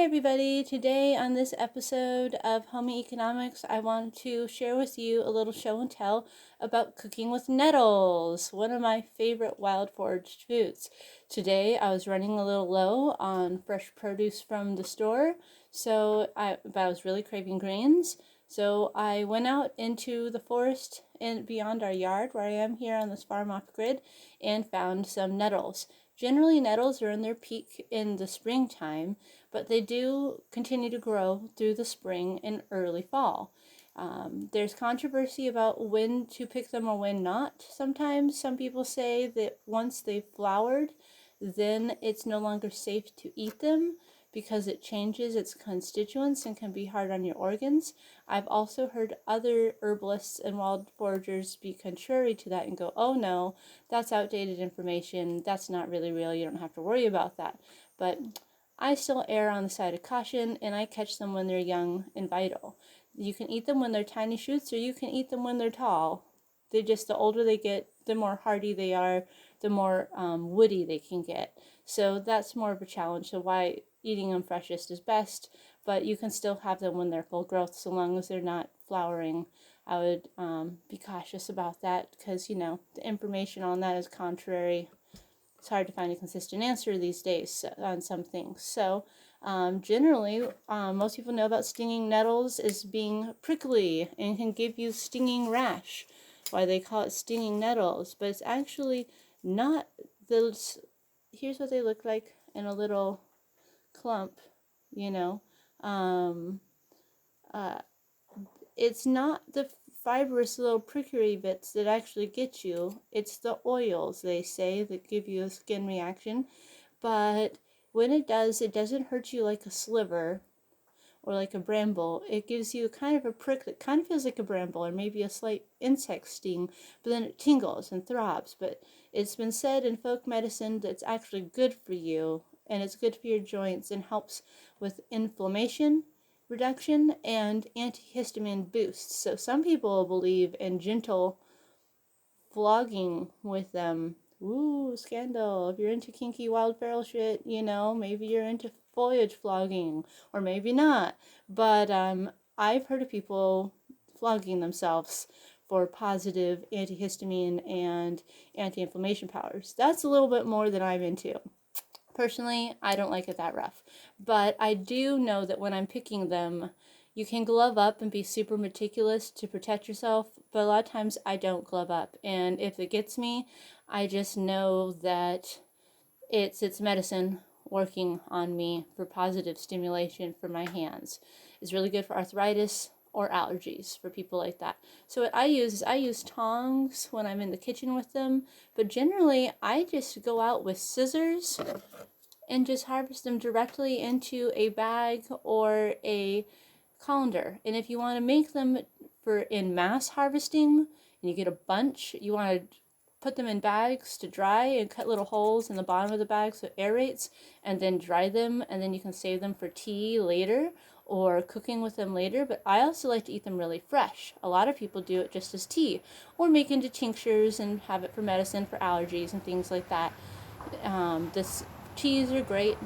Hi everybody! Today on this episode of Homey Economics, I want to share with you a little show and tell about cooking with nettles, one of my favorite wild foraged foods. Today I was running a little low on fresh produce from the store, but I was really craving greens. So I went out into the forest and beyond our yard, where I am here on this farm off-grid, and found some nettles. Generally, nettles are in their peak in the springtime, but they do continue to grow through the spring and early fall. There's controversy about when to pick them or when not. Sometimes some people say that once they've flowered, then it's no longer safe to eat them because it changes its constituents and can be hard on your organs. I've also heard other herbalists and wild foragers be contrary to that and go, oh no, that's outdated information. That's not really real. You don't have to worry about that. But I still err on the side of caution, and I catch them when they're young and vital. You can eat them when they're tiny shoots, or you can eat them when they're tall. The older they get, the more hardy they are, the more woody they can get. So that's more of a challenge. So why eating them freshest is best, but you can still have them when they're full growth, so long as they're not flowering. I would be cautious about that because, the information on that is contrary. It's hard to find a consistent answer these days on some things. So generally, most people know about stinging nettles as being prickly and can give you stinging rash. Why they call it stinging nettles, but it's actually not. Here's what they look like in a little clump, you know. Um, uh, it's not the fibrous little prickly bits that actually get you. It's the oils, they say, that give you a skin reaction. But when it does, it doesn't hurt you like a sliver or like a bramble. It gives you kind of a prick that kind of feels like a bramble or maybe a slight insect sting, but then it tingles and throbs. But it's been said in folk medicine that it's actually good for you, and it's good for your joints and helps with inflammation reduction and antihistamine boosts. So some people believe in gentle flogging with them. Ooh, scandal. If you're into kinky wild feral shit, maybe you're into foliage flogging, or maybe not. But I've heard of people flogging themselves for positive antihistamine and anti-inflammation powers. That's a little bit more than I'm into. Personally, I don't like it that rough. But I do know that when I'm picking them, you can glove up and be super meticulous to protect yourself, but a lot of times I don't glove up. And if it gets me, I just know that it's medicine working on me for positive stimulation for my hands. It's really good for arthritis or allergies for people like that. So what I use tongs when I'm in the kitchen with them, but generally I just go out with scissors and just harvest them directly into a bag or a colander. And if you want to make them for in mass harvesting and you get a bunch, you want to put them in bags to dry and cut little holes in the bottom of the bag so it aerates, and then dry them, and then you can save them for tea later or cooking with them later. But I also like to eat them really fresh. A lot of people do it just as tea or make into tinctures and have it for medicine for allergies and things like that. This teas are great,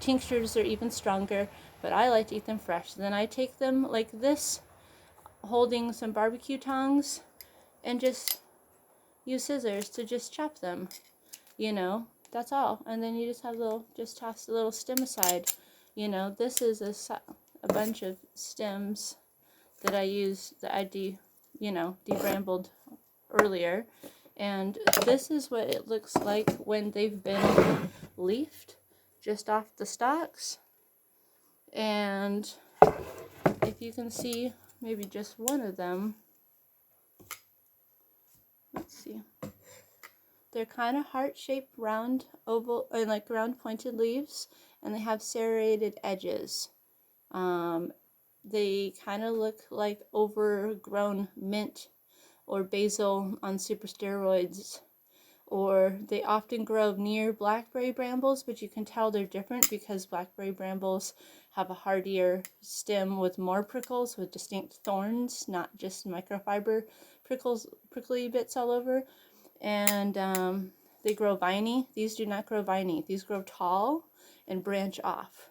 tinctures are even stronger, but I like to eat them fresh. Then I take them like this, holding some barbecue tongs, and just use scissors to just chop them. That's all. And then you just just toss the little stem aside. This is a bunch of stems that I used that I debrambled earlier. And this is what it looks like when they've been leafed just off the stalks. And if you can see maybe just one of them, let's see. They're kind of heart-shaped, round, oval, and like round pointed leaves, and they have serrated edges. They kind of look like overgrown mint or basil on super steroids, or they often grow near blackberry brambles, but you can tell they're different because blackberry brambles have a hardier stem with more prickles, with distinct thorns, not just microfiber prickly bits all over. And they grow viney. These do not grow viney. These grow tall and branch off.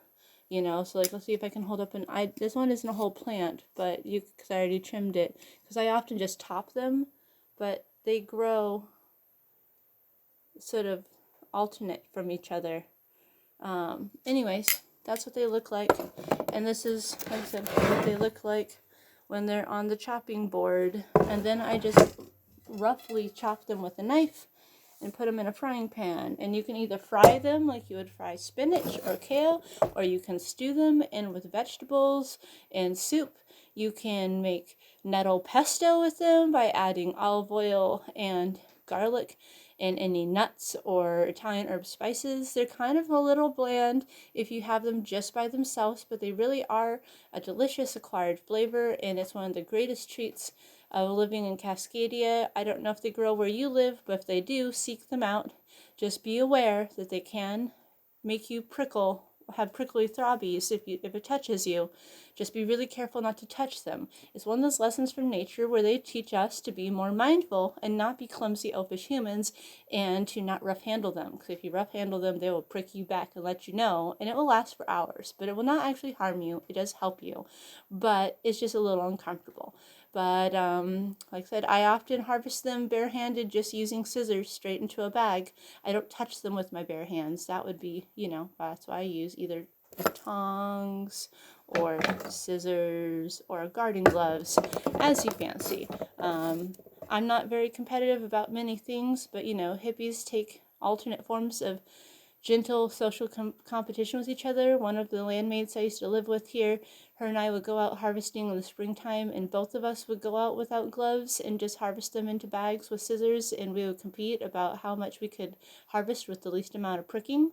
you know. So like, let's see if I can hold up this one isn't a whole plant, but because I already trimmed it, because I often just top them, but they grow sort of alternate from each other. Anyways, that's what they look like. And this is, like I said, what they look like when they're on the chopping board. And then I just roughly chop them with a knife and put them in a frying pan. And you can either fry them like you would fry spinach or kale, or you can stew them in with vegetables and soup. You can make nettle pesto with them by adding olive oil and garlic and any nuts or Italian herb spices. They're kind of a little bland if you have them just by themselves, but they really are a delicious acquired flavor, and it's one of the greatest treats of living in Cascadia. I don't know if they grow where you live, but if they do, seek them out. Just be aware that they can make you have prickly throbbies if it touches you. Just be really careful not to touch them. It's one of those lessons from nature where they teach us to be more mindful and not be clumsy, elfish humans, and to not rough handle them. Because if you rough handle them, they will prick you back and let you know, and it will last for hours. But it will not actually harm you. It does help you, but it's just a little uncomfortable. But like I said, I often harvest them barehanded, just using scissors straight into a bag. I don't touch them with my bare hands. That would be, that's why I use either tongs or scissors or garden gloves, as you fancy. I'm not very competitive about many things, but hippies take alternate forms of gentle social competition with each other. One of the landmates I used to live with here, her and I would go out harvesting in the springtime, and both of us would go out without gloves and just harvest them into bags with scissors, and we would compete about how much we could harvest with the least amount of pricking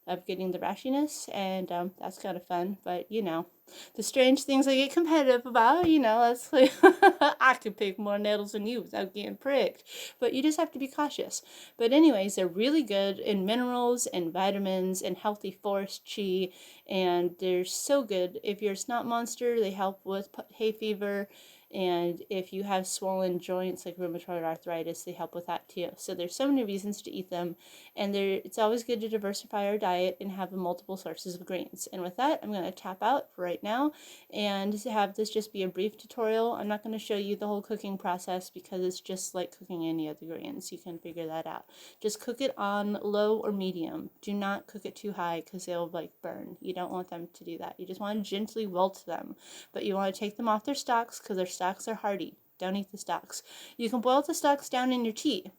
of getting the rashiness, and that's kind of fun. But the strange things I get competitive about, that's like I could pick more nettles than you without getting pricked, but you just have to be cautious. But anyways, they're really good in minerals and vitamins and healthy forest chi, and they're so good. If you're a snot monster, they help with hay fever. And if you have swollen joints like rheumatoid arthritis, they help with that too. So there's so many reasons to eat them, and it's always good to diversify our diet and have multiple sources of greens. And with that, I'm going to tap out for right now and have this just be a brief tutorial. I'm not going to show you the whole cooking process because it's just like cooking any other greens. You can figure that out. Just cook it on low or medium. Do not cook it too high because they'll burn. You don't want them to do that. You just want to gently wilt them, but you want to take them off their stalks because their stalks are hardy. Don't eat the stalks. You can boil the stalks down in your tea.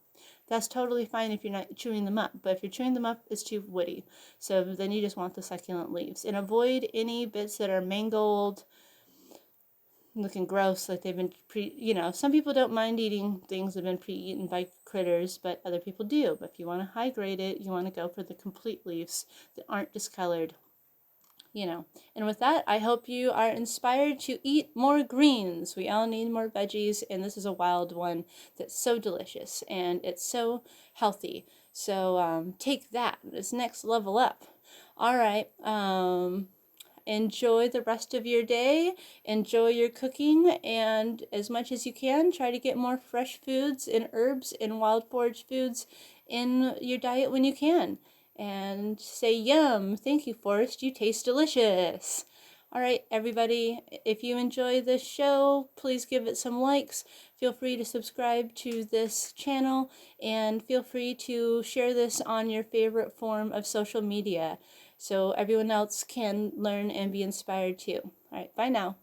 That's totally fine if you're not chewing them up, but if you're chewing them up, it's too woody. So then you just want the succulent leaves. And avoid any bits that are mangled, looking gross, like they've been some people don't mind eating things that have been pre-eaten by critters, but other people do. But if you want to high grade it, you want to go for the complete leaves that aren't discolored. And with that, I hope you are inspired to eat more greens. We all need more veggies, and this is a wild one that's so delicious and it's so healthy. So take that. This next level up. All right. Enjoy the rest of your day. Enjoy your cooking, and as much as you can, try to get more fresh foods and herbs and wild forage foods in your diet when you can. And say yum. Thank you, Forrest. You taste delicious. All right, everybody, if you enjoy this show, please give it some likes. Feel free to subscribe to this channel, and feel free to share this on your favorite form of social media so everyone else can learn and be inspired too. All right, bye now.